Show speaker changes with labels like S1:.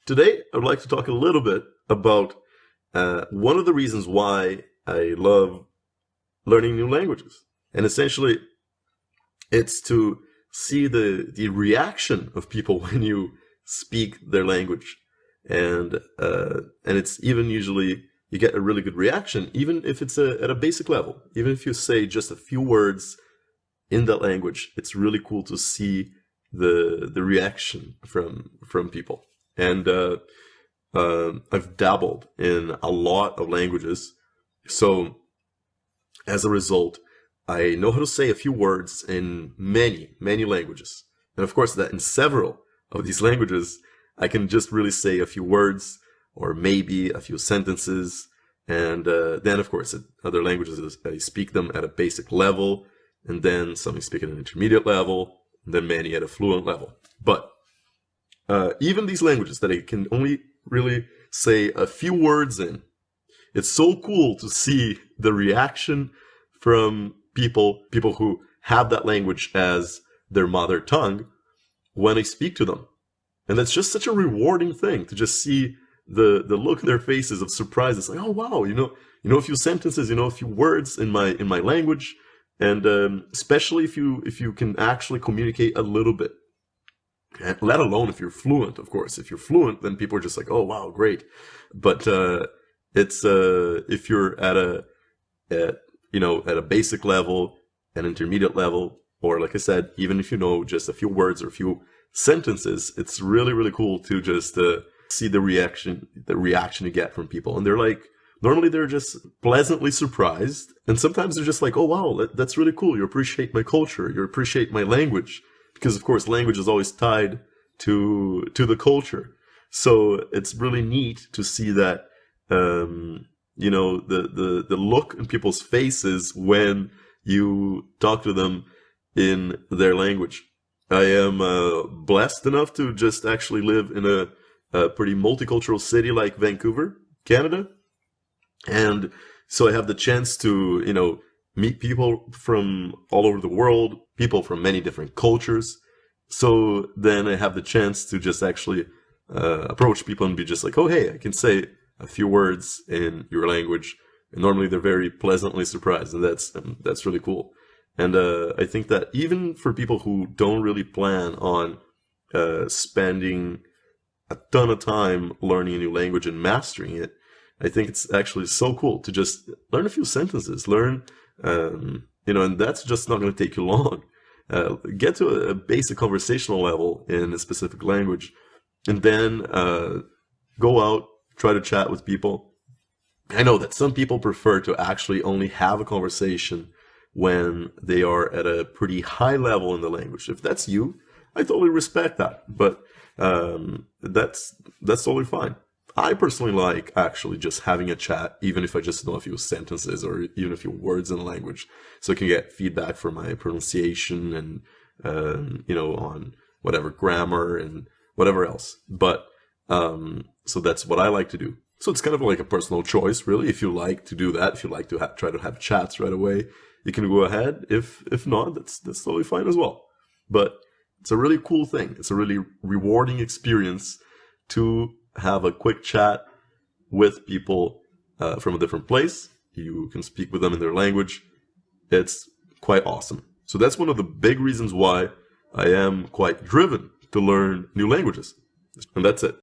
S1: Today, I would like to talk a little bit about one of the reasons why I love learning new languages. And essentially, it's to see the reaction of people when you speak their language. And it's even usually you get a really good reaction, even if it's at a basic level. Even if you say just a few words in that language, it's really cool to see the reaction from people. And I've dabbled in a lot of languages, so as a result, I know how to say a few words in many languages. And of course, that in several of these languages, I can just really say a few words or maybe a few sentences. And then, of course, in other languages, I speak them at a basic level, and then some I speak at an intermediate level, and then many at a fluent level. But even these languages that I can only really say a few words in, it's so cool to see the reaction from people who have that language as their mother tongue when I speak to them. And that's just such a rewarding thing to just see the look in their faces of surprise. It's like, oh wow, you know a few sentences, a few words in my language, and especially if you can actually communicate a little bit. And let alone if you're fluent, of course. If you're fluent, then people are just like, oh wow, great. But it's if you're at a basic level, an intermediate level, or like I said, even if you know just a few words or a few sentences, it's really cool to just see the reaction you get from people. And they're like, normally they're just pleasantly surprised, and sometimes they're just like, oh wow, that's really cool. You appreciate my culture, you appreciate my language. Because of course, language is always tied to the culture. So it's really neat to see that, the look in people's faces when you talk to them in their language. I am blessed enough to just actually live in a pretty multicultural city like Vancouver, Canada. And so I have the chance to, meet people from all over the world, people from many different cultures. So then I have the chance to just actually approach people and be just like, oh, hey, I can say a few words in your language. And normally they're very pleasantly surprised, and that's really cool. And I think that even for people who don't really plan on spending a ton of time learning a new language and mastering it, I think it's actually so cool to just learn a few sentences, and that's just not going to take you long. Get to a basic conversational level in a specific language, and then go out, try to chat with people. I know that some people prefer to actually only have a conversation when they are at a pretty high level in the language. If that's you, I totally respect that, but that's totally fine. I personally like actually just having a chat, even if I just know a few sentences or even a few words in the language, so I can get feedback for my pronunciation and, on whatever grammar and whatever else. But, so that's what I like to do. So it's kind of like a personal choice, really. If you like to do that, if you like to try to have chats right away, you can go ahead. If not, that's totally fine as well. But it's a really cool thing. It's a really rewarding experience to have a quick chat with people from a different place. You can speak with them in their language. It's quite awesome. So that's one of the big reasons why I am quite driven to learn new languages. And that's it.